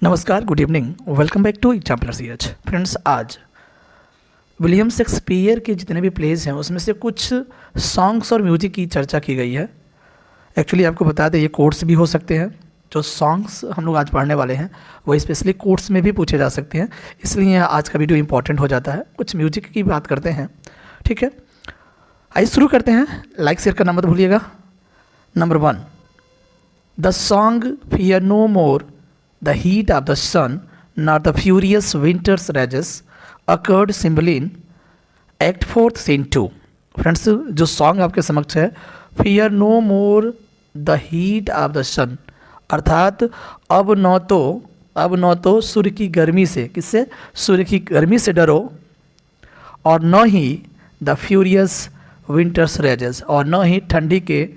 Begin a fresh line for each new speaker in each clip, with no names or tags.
नमस्कार, good evening, welcome back to exemplar C H. Friends, आज William Shakespeare के जितने भी प्लेज हैं उसमें से कुछ सॉन्ग्स और म्यूजिक की चर्चा की गई है। एक्चुअली आपको बता दें ये कोट्स भी हो सकते हैं। जो सॉन्ग्स हम लोग आज पढ़ने वाले हैं वो स्पेशली कोट्स में भी पूछे जा सकते हैं, इसलिए आज का वीडियो इंपॉर्टेंट हो जाता है। कुछ म्यूजिक की बात करते हैं, ठीक है। आइए शुरू करते हैं। लाइक शेयर करना मत भूलिएगा। Number 1, the song fear no more the heat of the sun, nor the furious winter's rages, occurred Cymbeline, Act 4, Scene 2। Friends, जो सॉन्ग आपके समक्ष है, fear no more the heat of the sun, अर्थात अब न तो सूर्य की गर्मी से, किससे? सूर्य की गर्मी से डरो, और न ही द फ्यूरियस विंटर्स रेजेस, और न ही ठंडी के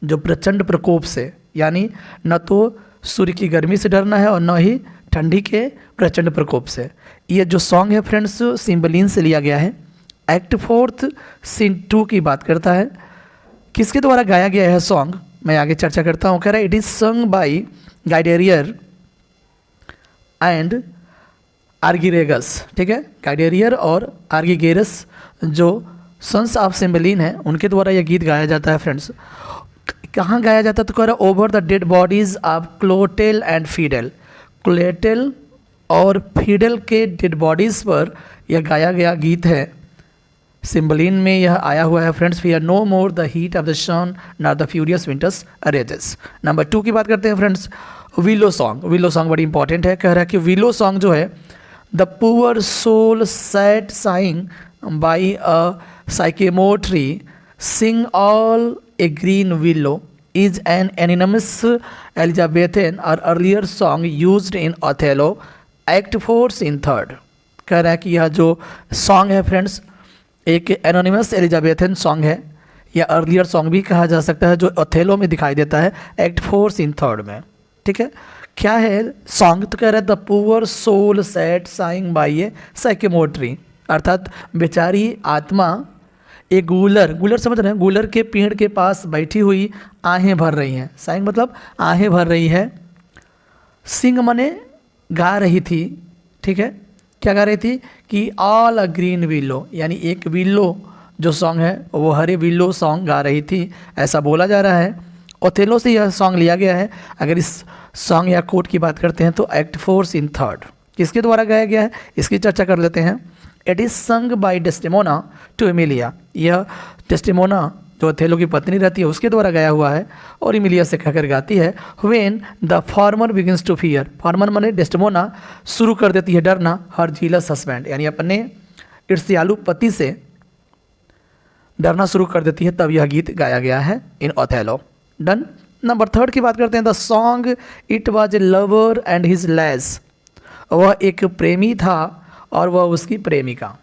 जो प्रचंड प्रकोप से, यानी न तो सूर्य की गर्मी से डरना है और न ही ठंडी के प्रचंड प्रकोप से। ये जो सॉन्ग है फ्रेंड्स सिम्बलिन से लिया गया है। एक्ट 4 सीन 2 की बात करता है। किसके द्वारा गाया गया है सॉन्ग, मैं आगे चर्चा करता हूँ। कह रहा है it is sung by Guiderius and Arviragus, ठीक है। गाइडेरियर और आर्गिगेरस जो सन्स ऑफ सिम्बलिन है उनके द्वारा यह गीत गाया जाता है। फ्रेंड्स, कहाँ गाया जाता है? तो कह रहा है over the dead bodies of Cloten and Fidele. Cloten और फीडल के डेड बॉडीज़ पर यह गाया गया गीत है। सिम्बलिन में यह आया हुआ है। Friends, fear no more the heat of the sun nor the furious winter's rages. Number 2 की बात करते हैं friends, willow song. Willow song बड़ी इंपॉर्टेंट है। कह रहा है कि विलो सॉन्ग जो है, the poor soul sad sighing by a sycamore tree sing all A green willow is an anonymous Elizabethan or earlier song used in Othello, Act 4, Scene 3। कह रहा है कि यह जो सॉन्ग है फ्रेंड्स एक एनोनिमस एलिजाबेथन सॉन्ग है, या अर्लियर सॉन्ग भी कहा जा सकता है, जो ओथेलो में दिखाई देता है एक्ट 4 सीन 3 में, ठीक है। क्या है सॉन्ग? तो कह रहा है the poor soul sad sighing by a sycamore tree, अर्थात बेचारी आत्मा एक गूलर समझ रहे हैं, गूलर के पेड़ के पास बैठी हुई आहें भर रही हैं। साइंग मतलब आहें भर रही है। सिंग मने गा रही थी, ठीक है। क्या गा रही थी? कि ऑल अ ग्रीन विलो, यानी एक विलो जो सॉन्ग है वो हरे विलो सॉन्ग गा रही थी, ऐसा बोला जा रहा है। ओथेलो से यह सॉन्ग लिया गया है। अगर इस सॉन्ग या कोट की बात करते हैं तो एक्ट 4 सीन 3 किसके द्वारा गाया गया है, इसकी चर्चा कर लेते हैं। It is sung by Desdemona to Emilia. यह डेस्टिमोना जो ओथेलो की पत्नी रहती है उसके द्वारा गाया हुआ है, और एमिलिया से कहकर गाती है when the farmer begins to fear. Farmer माने डेस्टिमोना शुरू कर देती है डरना, हर जीलस हस्बैंड, यानी अपने ईर्ष्यालु पति से डरना शुरू कर देती है, तब यह गीत गाया गया है इन ओथेलो। डन। नंबर 3 की बात करते हैं। The song it was a lover and his lass. वह एक प्रेमी था और वह उसकी प्रेमिका।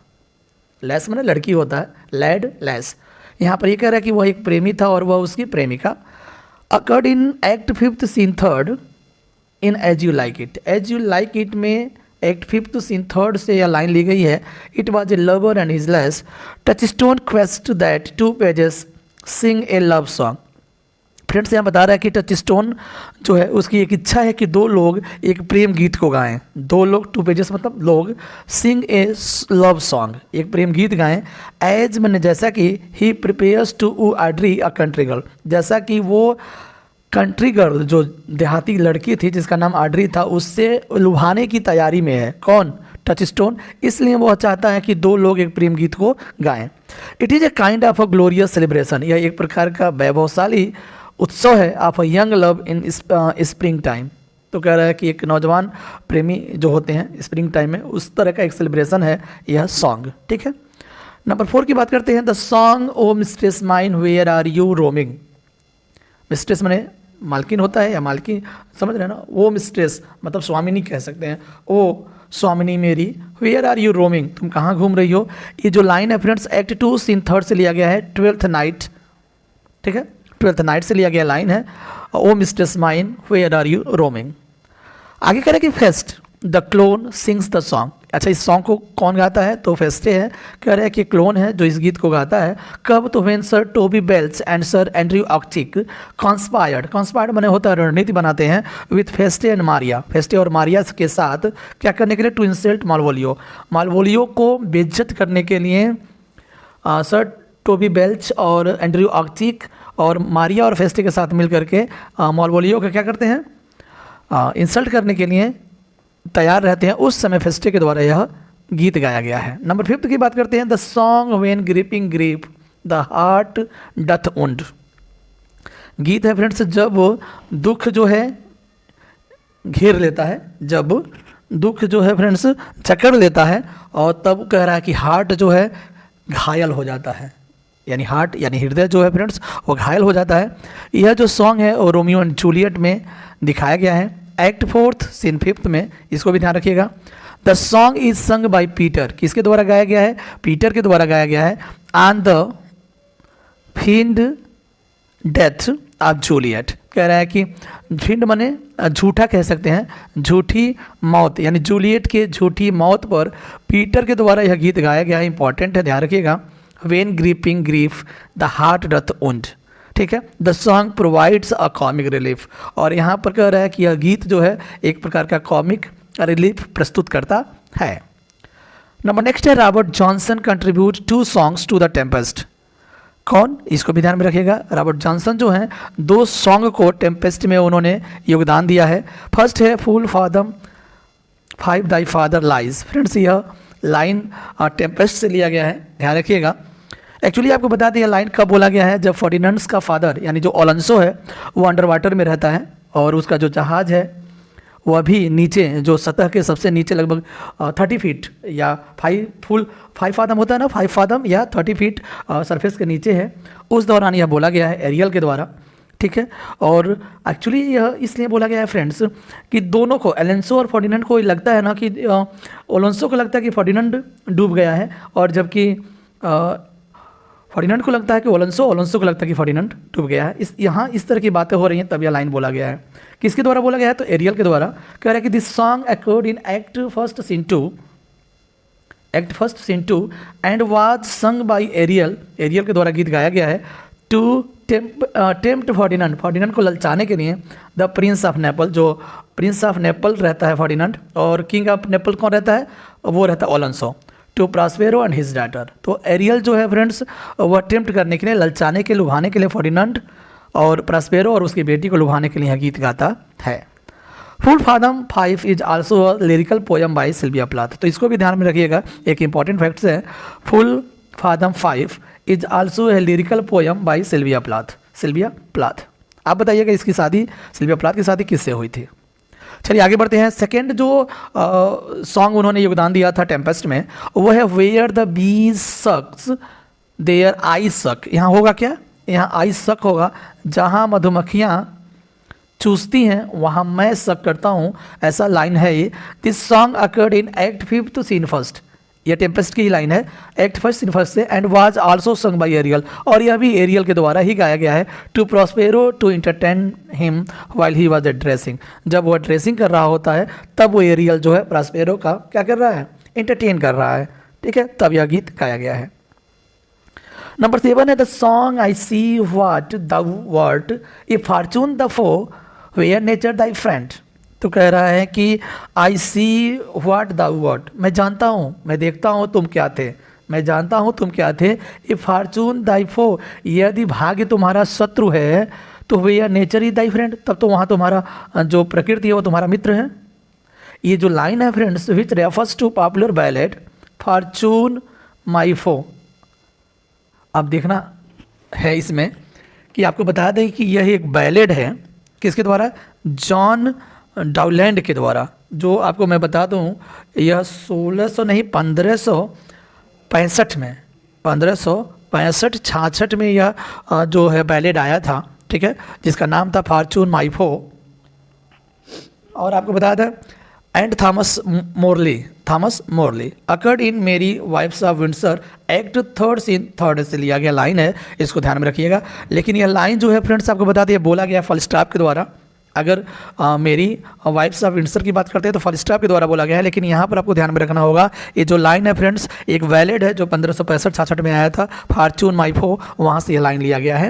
लैस माने लड़की होता है, लैड लैस। यहाँ पर ये कह रहा है कि वह एक प्रेमी था और वह उसकी प्रेमिका। Occurred in act 5 scene 3 in as you like it. As you like it में एक्ट 5 सीन 3 से यह लाइन ली गई है। It was a lover and his lass Touchstone quest that 2 pages sing a love song. Friends, यहाँ बता रहा है कि टच स्टोन जो है उसकी एक इच्छा है कि 2 लोग एक प्रेम गीत को गाएं। 2 लोग, 2 पेजेस मतलब लोग, सिंग ए लव सॉन्ग, एक प्रेम गीत गाएं। एज मैंने जैसा कि he prepares to Audrey a country girl, जैसा कि वो कंट्री गर्ल जो देहाती लड़की थी जिसका नाम आड्री था उससे लुभाने की तैयारी में है। कौन? Touch stone. इसलिए वह चाहता है कि 2 लोग एक प्रेम गीत को गाएं। It is a kind of a glorious celebration. यह एक प्रकार का वैभवशाली उत्सव है of a young love in spring time. तो कह रहा है कि एक नौजवान प्रेमी जो होते हैं स्प्रिंग टाइम में, उस तरह का एक सेलिब्रेशन है यह सॉन्ग, ठीक है। नंबर 4 की बात करते हैं। The song O mistress mine where are you roaming. Mistress माने मालकिन होता है, या मालकिन समझ रहे हैं ना, वो मिस्ट्रेस मतलब स्वामिनी कह सकते हैं। ओ स्वामिनी मेरी, वेयर आर यू रोमिंग, तुम कहाँ घूम रही हो। ये जो लाइन है फ्रेंड्स एक्ट 2 सीन 3 से लिया गया है, 12th नाइट, ठीक है। 12th नाइट से लिया गया लाइन है। O mistress mine where are you roaming. आगे कह रहे कि Feste the clown sings the song, अच्छा, इस सॉन्ग को कौन गाता है? तो फेस्टे है, कह रहे हैं कि क्लोन है जो इस गीत को गाता है। कब? तो when sir Toby Belch and sir Andrew Aguecheek conspired मैंने होता है रणनीति बनाते हैं with Feste and Maria, Feste और मारिया के साथ क्या करने के लिए? टू इंसल्ट मालवोलियो को बेइज्जत करने के लिए सर टोबी बेल्च और एंड्रयू ऑक्टिक और मारिया और फेस्टे के साथ मिल करके मालवोलियो का क्या करते हैं? इंसल्ट करने के लिए तैयार रहते हैं। उस समय फेस्टे के द्वारा यह गीत गाया गया है। नंबर 5 की बात करते हैं। The song when gripping grip the heart doth wound. गीत है फ्रेंड्स जब दुख जो है घेर लेता है, जब दुख जो है फ्रेंड्स जकड़ लेता है और तब कह रहा है कि हार्ट जो है घायल हो जाता है, यानी हार्ट यानी हृदय जो है फ्रेंड्स वो घायल हो जाता है। यह जो सॉन्ग है वो रोमियो एंड जूलियट में दिखाया गया है, एक्ट 4 सीन 5 में, इसको भी ध्यान रखिएगा। The song is sung by Peter, किसके द्वारा गाया गया है? पीटर के द्वारा गाया गया है। And the feigned death of Juliet, कह रहा है कि फिंड माने झूठा कह सकते हैं, झूठी मौत, यानी जूलियट के झूठी मौत पर पीटर के द्वारा यह गीत गाया गया है। इंपॉर्टेंट है, ध्यान रखिएगा। When griping grief the heart doth wound, ठीक है। The song provides a comic relief, और यहाँ पर कह रहा है कि यह गीत जो है एक प्रकार का कॉमिक रिलीफ प्रस्तुत करता है। नंबर नेक्स्ट है Robert Johnson contribute 2 songs to the Tempest. कौन? इसको भी ध्यान में रखिएगा। रॉबर्ट जॉनसन जो हैं 2 सॉन्ग को टेम्पेस्ट में उन्होंने योगदान दिया है। फर्स्ट है फूल फादम 5 दाई फादर लाइज। फ्रेंड्स यह लाइन टेम्पेस्ट से लिया गया है, ध्यान रखिएगा। एक्चुअली आपको बता दें यह लाइन कब बोला गया है? जब फर्डिनेंड्स का फादर यानी जो ओलोंसो है वो अंडर वाटर में रहता है और उसका जो जहाज़ है वो अभी नीचे जो सतह के सबसे नीचे लगभग 30 फीट या 5 फादम होता है ना, 5 फादम या 30 फीट सरफेस के नीचे है। उस दौरान यह बोला गया है एरियल के द्वारा, ठीक है। और एक्चुअली यह इसलिए बोला गया है फ्रेंड्स कि दोनों को, एलोंसो और फर्डिनेंड को लगता है ना कि ओलोंसो को लगता है कि फर्डिनेंड डूब गया है, और जबकि फर्डिनेंड को लगता है कि ओलोंसो को लगता है कि फर्डिनेंड डूब गया है। यहाँ इस तरह की बातें हो रही हैं, तब यह लाइन बोला गया है। किसके द्वारा बोला गया है? तो एरियल के द्वारा। कह रहा है कि this song occurred in act first scene 2 and was sung by Ariel के द्वारा गीत गाया गया है टू टेम्प्ट फर्डिनेंड को ललचाने के लिए द प्रिंस ऑफ नेपल, जो प्रिंस ऑफ नेपल रहता है फर्डिनेंड, और किंग ऑफ नेपल कौन रहता है? वो रहता है Alonso, to Prospero and his daughter. तो एरियल जो है फ्रेंड्स वह टेम्प्ट करने के लिए, ललचाने के लुभाने के लिए फर्डिनेंड और प्रॉस्पेरो और उसकी बेटी को लुभाने के लिए यह गीत गाता है। Full fathom 5 is also a lyrical poem by Sylvia Plath. तो इसको भी ध्यान में रखिएगा, एक इंपॉर्टेंट फैक्ट्स है। Full fathom 5 is also a lyrical poem by Sylvia Plath. आप बताइएगा इसकी शादी, सिल्विया प्लाथ की शादी किससे हुई थी? चलिए आगे बढ़ते हैं। सेकेंड जो सॉन्ग उन्होंने योगदान दिया था टेम्पेस्ट में वो है where the bees sucks there I सक। यहाँ होगा क्या? यहाँ आई सक होगा, जहाँ मधुमक्खियाँ चूसती हैं वहाँ मैं सक करता हूँ, ऐसा लाइन है ये। This song occurred in act 5 scene 1, यह टेम्पेस्ट की ही लाइन है, एक्ट 1 सीन 1 से। And was also sung by Ariel, और यह भी एरियल के द्वारा ही गाया गया है। To Prospero to entertain him while he was dressing, जब वह ड्रेसिंग कर रहा होता है तब वो एरियल जो है प्रॉस्पेरो का क्या कर रहा है? इंटरटेन कर रहा है, ठीक है। तब यह गीत गाया गया है। नंबर 7 है the song I see what the wert a fortune the foe where nature thy friend. तो कह रहा है कि आई सी व्हाट द वर्ट, मैं जानता हूँ, मैं देखता हूँ तुम क्या थे, मैं जानता हूँ तुम क्या थे। ए फॉर्चून दाई फो, यदि भाग्य तुम्हारा शत्रु है तो where nature is thy friend, तब तो वहाँ तुम्हारा जो प्रकृति है वो तुम्हारा मित्र है। ये जो लाइन है friends which refers to popular ballad fortune my foe. अब देखना है इसमें कि आपको बता दें कि यह एक बैलेड है, किसके द्वारा? जॉन डाउलैंड के द्वारा। जो आपको मैं बता दूं यह 1600 नहीं 1565 में 1565-66 में यह जो है बैलेड आया था, ठीक है, जिसका नाम था फॉर्चून माई फो। और आपको बता दें and Thomas Morley occurred in Merry Wives of Windsor, act 3 scene 3 से लिया गया लाइन है, इसको ध्यान में रखिएगा। लेकिन यह लाइन जो है फ्रेंड्स आपको बता दें बोला गया फुल स्टॉप के द्वारा, अगर मेरी वाइफ्स ऑफ विंडसर की बात करते हैं तो फुल स्टॉप के द्वारा बोला गया है, लेकिन यहाँ पर आपको ध्यान में रखना होगा ये जो लाइन है फ्रेंड्स एक वैलिड है जो 1565-66 में आया था, फॉर्चून माइफो, वहाँ से ये लाइन लिया गया है,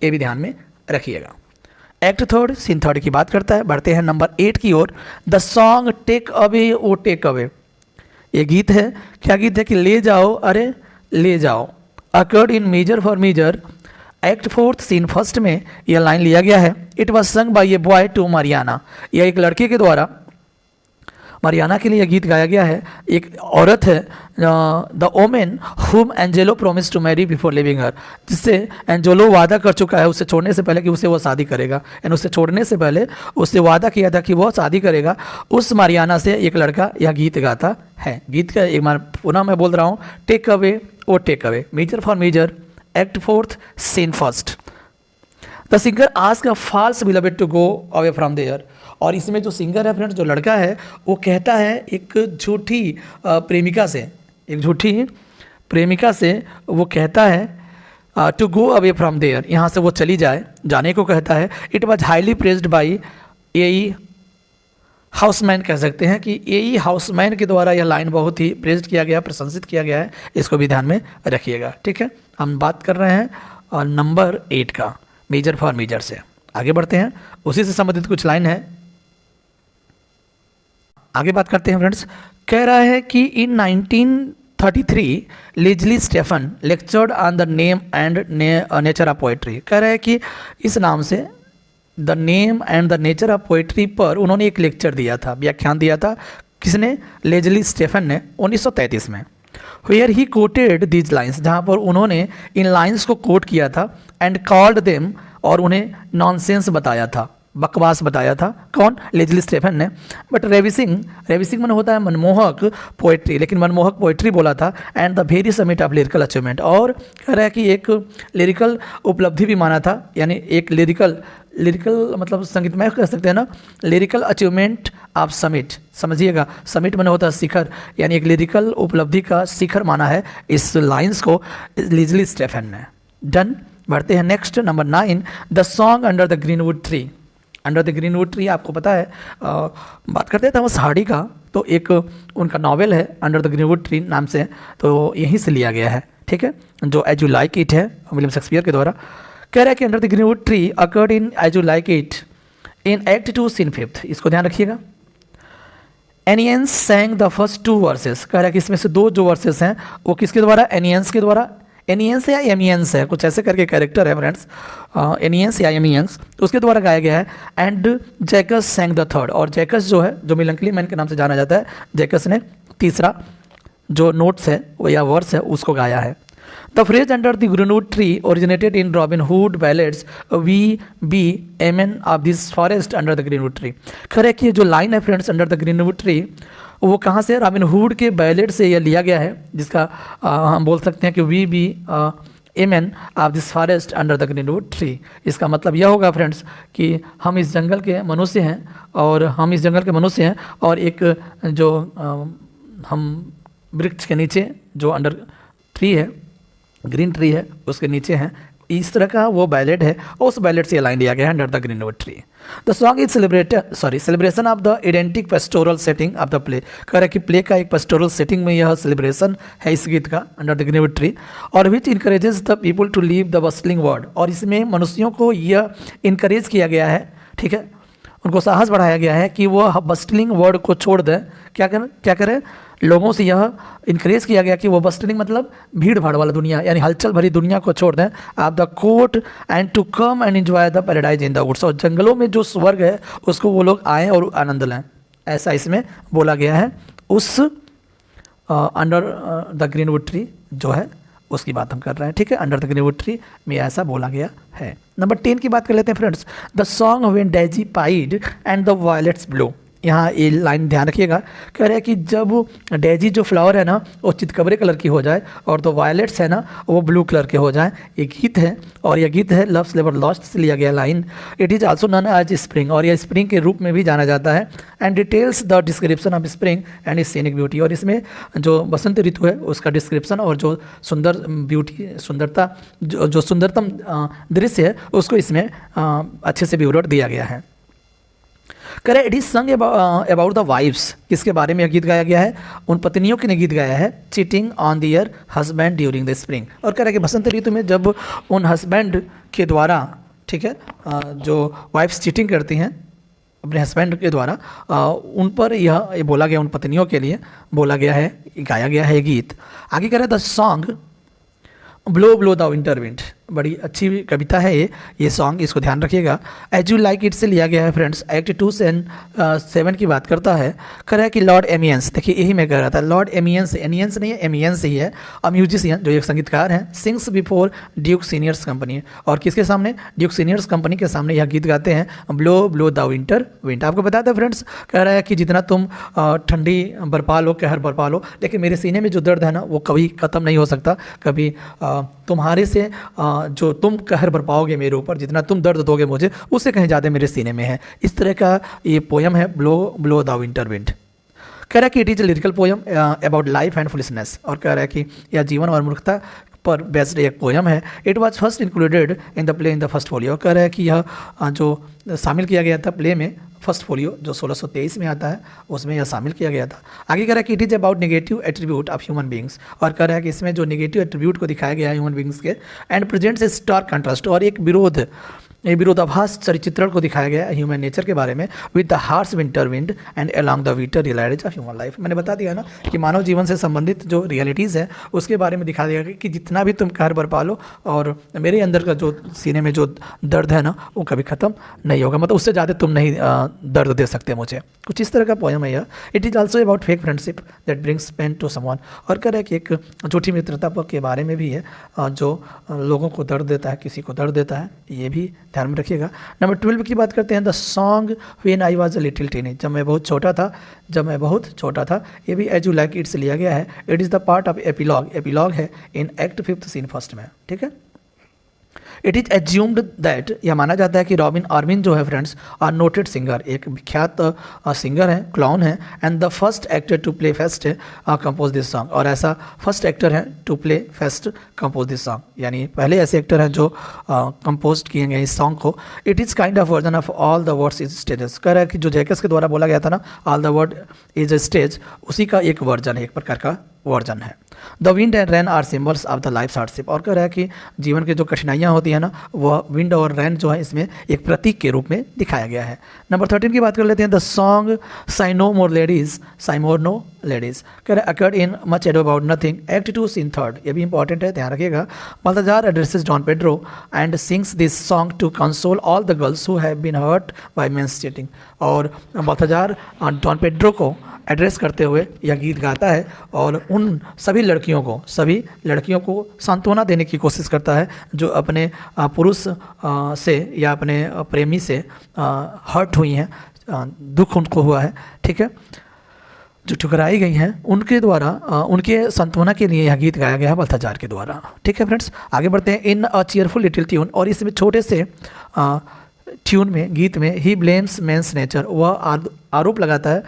ये भी ध्यान में रखिएगा। एक्ट थर्ड सीन थर्ड की बात करता है। बढ़ते हैं नंबर 8 की ओर। The song take away O take away, ये गीत है, क्या गीत है कि ले जाओ अरे ले जाओ। Occurred in measure for measure, act fourth scene first में यह लाइन लिया गया है। It was sung by a boy to Mariana, यह एक लड़के के द्वारा मारियाना के लिए यह गीत गाया गया है। एक औरत है the woman whom Angelo promise to marry before leaving her, जिससे एंजेलो वादा कर चुका है उसे छोड़ने से पहले कि उसे वो शादी करेगा, यानी उसे छोड़ने से पहले उससे वादा किया था कि वो शादी करेगा। उस मारियाना से एक लड़का यह गीत गाता है। गीत का एक बार पुनः मैं बोल रहा हूँ, take away O take away, measure for measure, act fourth scene first. The singer ask a false beloved to go away from there, और इसमें जो सिंगर है फ्रेंड्स, जो लड़का है, वो कहता है एक झूठी प्रेमिका से, एक झूठी प्रेमिका से वो कहता है to go away from there, यहाँ से वो चली जाए, जाने को कहता है। It was highly praised by A Housman, कह सकते हैं कि ए हाउसमैन के द्वारा यह लाइन बहुत ही प्रेज्ड किया गया, प्रशंसित किया गया है, इसको भी ध्यान में रखिएगा। ठीक है, हम बात कर रहे हैं नंबर 8 का, मेजर फॉर मेजर से। आगे बढ़ते हैं, उसी से संबंधित कुछ लाइन है, आगे बात करते हैं फ्रेंड्स। कह रहा है कि in 1933 Leslie Stephen lectured on the name and nature of poetry, कह रहा है कि इस नाम से the name and the nature of poetry पर उन्होंने एक लेक्चर दिया था, व्याख्यान दिया था। किसने? लेजली स्टेफन ने, 1933 में। Where he quoted these lines, जहाँ पर उन्होंने इन लाइन्स को कोट किया था, एंड कॉल्ड देम, और उन्हें नॉनसेंस बताया था, बकवास बताया था। कौन? लेजली स्टेफन ने। बट रेविसिंग, रेविसिंग मन होता है मनमोहक पोएट्री, लेकिन मनमोहक पोएट्री बोला था। And the very summit of lyrical achievement, और कह रहा है कि एक लिरिकल उपलब्धि भी माना था, यानी एक लिरिकल मतलब संगीतमय कह सकते हैं ना, लिरिकल अचीवमेंट ऑफ समिट, समझिएगा, समिट मन होता है शिखर, यानी एक लिरिकल उपलब्धि का शिखर माना है इस लाइन्स को लेजली स्टेफन ने। डन। बढ़ते हैं next, number 9, the song under the greenwood tree. Under the greenwood tree आपको पता है, बात करते हैं थॉमस हार्डी का, तो एक उनका नॉवेल है अंडर द ग्रीनवुड ट्री नाम से, तो यहीं से लिया गया है। ठीक है, जो एज यू लाइक इट है, विलियम शेक्सपियर के द्वारा। कह रहा है कि under the greenwood tree occurred in as you like it in act 2 scene 5, इसको ध्यान रखिएगा। Amiens sang the first 2 verses, कह रहा है कि इसमें से 2 जो वर्सेस हैं वो किसके द्वारा? एनियंस के द्वारा। एनियंस या एमियंस है, कुछ ऐसे करके कैरेक्टर है फ्रेंड्स, एनियंस या एमियंस, तो उसके द्वारा गाया गया है। And Jacques sang the third, और जैकस जो है, जो मिलंकली मैन के नाम से जाना जाता है, जैकस ने तीसरा जो नोट्स है वो या वर्स है उसको गाया है। The phrase under the greenwood tree originated in Robin Hood ballads we be yeomen of this forest under the greenwood tree. खैर कि जो लाइन है friends under the greenwood tree, वो कहाँ से? रॉबिन हुड के बैलेड से यह लिया गया है, जिसका हम बोल सकते हैं कि we be yeomen of this forest under the greenwood tree. इसका मतलब यह होगा फ्रेंड्स कि हम इस जंगल के मनुष्य हैं, और एक जो हम वृक्ष के नीचे जो अंडर ट्री है, ग्रीन ट्री है, उसके नीचे हैं, इस तरह का वो बैलेट है, और उस बैलेट से ये लाइन लिया गया है under the greenwood tree. The song is celebration of the identic pastoral setting of the play. कह रहा है कि प्ले का एक पेस्टोरल सेटिंग में यह सेलिब्रेशन है इस गीत का, अंडर द ग्रीनवुड ट्री, और which encourages the people to leave the bustling world, और इसमें मनुष्यों को यह इनकरेज किया गया है, ठीक है, उनको साहस बढ़ाया गया है कि वो बस्टलिंग वर्ड को छोड़ दें। क्या करें? लोगों से यह इनकरेज किया गया कि वो बस्टलिंग मतलब भीड़ भाड़ वाला दुनिया, यानी हलचल भरी दुनिया को छोड़ दें। आप the court and to come and enjoy the paradise in the woods, और जंगलों में जो स्वर्ग है उसको वो लोग आएँ और आनंद लें, ऐसा इसमें बोला गया है। उस अंडर द ग्रीनवुड ट्री जो है उसकी बात हम कर रहे हैं, ठीक है, अंडर द ग्रीनवुड ट्री में ऐसा बोला गया है। नंबर 10 की बात कर लेते हैं friends. The song when Daisy pied and the violets blow, यहाँ ये लाइन ध्यान रखिएगा। कह रहे हैं कि जब डेजी जो फ्लावर है ना वो चितकबरे कलर की हो जाए, और तो वायलेट्स है ना वो ब्लू कलर के हो जाए, ये गीत है, और यह गीत है लव्स नेवर लॉस्ट से लिया गया line. It is also known as spring, और यह स्प्रिंग के रूप में भी जाना जाता है। And details the description of spring and is scenic beauty, और इसमें जो बसंत ऋतु है उसका डिस्क्रिप्शन और जो सुंदर ब्यूटी, सुंदरता, जो सुंदरतम दृश्य है उसको इसमें अच्छे से विवरण दिया गया है। करे it is sung about the wives, किसके बारे में यह गीत गाया गया है, उन पत्नियों के ने गीत गाया है, cheating on their husband during the spring. और कह रहा है कि बसंत ऋतु में जब उन हस्बैंड के द्वारा, ठीक है, जो वाइफ्स चीटिंग करती हैं अपने हस्बैंड के द्वारा, उन पर यह बोला गया, उन पत्नियों के लिए बोला गया है, गाया गया है गीत। आगे कह रहे the song blow blow the winter wind, बड़ी अच्छी कविता है ये सॉन्ग, इसको ध्यान रखिएगा। एज यू लाइक इट से लिया गया है फ्रेंड्स, एक्ट 2 से 7 की बात करता है। कह रहा है कि लॉर्ड एमियंस, देखिए यही मैं कह रहा था, लॉर्ड एमियंस, एनियंस नहीं है, एमियंस ही है, अ म्यूजिशियन जो एक संगीतकार हैं, sings before Duke seniors company, और किसके सामने, ड्यूक सीनियर्स कंपनी के सामने यह गीत गाते हैं, blow blow the winter wind. आपको बता दें फ्रेंड्स, कह रहा है कि जितना तुम ठंडी बरपा लो, कहर बरपा लो, लेकिन मेरे सीने में जो दर्द है ना वो कभी ख़त्म नहीं हो सकता, कभी तुम्हारे से जो तुम कहर बरपाओगे मेरे ऊपर, जितना तुम दर्द दोगे मुझे, उससे कहीं ज़्यादा मेरे सीने में है। इस तरह का ये पोयम है blow blow the winter wind. कह रहा है कि it is a lyrical poem about life and foolishness, और कह रहा है कि यह जीवन और मूर्खता पर बेस्ड एक पोयम है। It was first included in the play in the first folio. कह रहा है कि यह जो शामिल किया गया था प्ले में, फर्स्ट फोलियो जो 1623 में आता है, उसमें यह शामिल किया गया था। आगे कह रहा है कि it is about negative attribute of human beings, और कह रहा है कि इसमें जो नेगेटिव एट्रीब्यूट को दिखाया गया है ह्यूमन बींग्स के, and presents a stark contrast, और एक विरोधाभास चित्रण को दिखाया गया है ह्यूमन नेचर के बारे में, with the harsh winter wind and along the winter realities of human life. मैंने बता दिया ना कि मानव जीवन से संबंधित जो रियलिटीज़ है उसके बारे में दिखाया गया कि जितना भी तुम कहर बरपा लो, और मेरे अंदर का जो सीने में जो दर्द है ना वो कभी ख़त्म नहीं होगा, मतलब उससे ज़्यादा तुम नहीं दर्द दे सकते मुझे। कुछ इस तरह का पोयम है यह। It is also about fake friendship that brings pain to someone, और कह रहा है कि एक झूठी मित्रता के बारे में भी है जो लोगों को दर्द देता है, किसी को दर्द देता है, ये भी ध्यान में रखिएगा। नंबर 12 की बात करते हैं, the song when I was a little teenage, जब मैं बहुत छोटा था, ये भी एज यू लाइक इट से लिया गया है। It is the part of epilogue है इन एक्ट 5 सीन 1 में, ठीक है। इट इज़ एज्यूम्ड दैट, यह माना जाता है कि रॉबिन आर्मिन जो है फ्रेंड्स, आर नोटेड सिंगर, एक विख्यात सिंगर है, क्लाउन है, and the first actor to play Feste compose this song, और ऐसा फर्स्ट एक्टर है to play Feste compose this song, यानी पहले ऐसे एक्टर हैं जो कंपोज किए गए इस सॉन्ग को। It is kind of version of all the words is stages, कह रहा है कि जो जैकस के द्वारा बोला गया था ना, all the word is a stage, उसी का एक वर्जन है, एक प्रकार का वर्जन है। The wind and rain are symbols of the life hardship, और कह रहा है कि जीवन के जो कठिनाइयाँ होती है ना, वह विंड और रैन जो है इसमें एक प्रतीक के रूप में दिखाया गया है। नंबर 13 की बात कर लेते हैं, the song sigh no more ladies, कह रहे occurred in much ado about nothing, act 2 scene 3, ये भी इंपॉर्टेंट है, ध्यान रखिएगा। Balthazar addresses Don Pedro and sings this song to console all the girls who have been hurt by men's cheating, और Balthazar Don Pedro को address करते हुए यह गीत गाता है और उन सभी लड़कियों को सांत्वना देने की कोशिश करता है जो अपने पुरुष से या अपने प्रेमी से हर्ट हुई हैं, दुख उनको हुआ है, ठीक है, जो ठुकराई गई हैं, उनके द्वारा उनके सांत्वना के लिए यह गीत गाया गया है बाल्थाजार के द्वारा, ठीक है फ्रेंड्स। आगे बढ़ते हैं, इन अ चीयरफुल लिटिल ट्यून, और इसमें छोटे से ट्यून में, गीत में, ही ब्लेम्स मेंस नेचर, वह आरोप लगाता है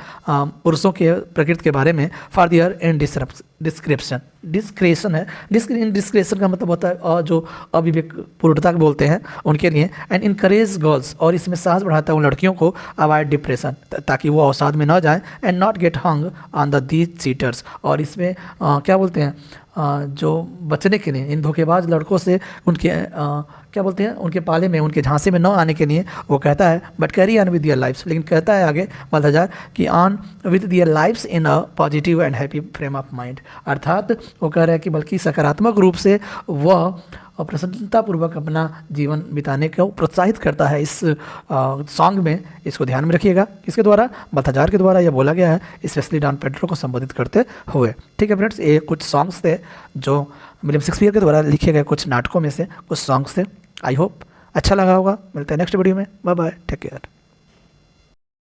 पुरुषों के प्रकृति के बारे में, फॉर दियर इन डिस्क्रेशन है, डिस्क्रेशन का मतलब होता है जो अविवेक पूर्णता बोलते हैं उनके लिए, एंड इनकरेज गर्ल्स, और इसमें साहस बढ़ाता है उन लड़कियों को, अवॉइड डिप्रेशन, ताकि वो अवसाद में न जाए, and not gate hung on the these cheaters, और इसमें क्या बोलते हैं जो बचने के लिए इन धोखेबाज लड़कों से, उनके क्या बोलते हैं, उनके पाले में, उनके झांसे में न आने के लिए वो कहता है, but carry on with their lives, लेकिन कहता है आगे बाल्थाजार कि on with their lives in a positive and happy frame of mind, अर्थात वो कह रहा है कि बल्कि सकारात्मक रूप से वह प्रसन्नतापूर्वक अपना जीवन बिताने को प्रोत्साहित करता है इस सॉन्ग में। इसको ध्यान में रखिएगा, किसके द्वारा, बाल्थाजार के द्वारा यह बोला गया है, स्पेशली डॉन पेड्रो को संबोधित करते हुए, ठीक है फ्रेंड्स। ये कुछ सॉन्ग्स थे जो विलियम शेक्सपियर के द्वारा लिखे गए कुछ नाटकों में से कुछ सॉन्ग्स थे। आई होप अच्छा लगा होगा। मिलते हैं नेक्स्ट वीडियो में, बाय बाय, टेक केयर।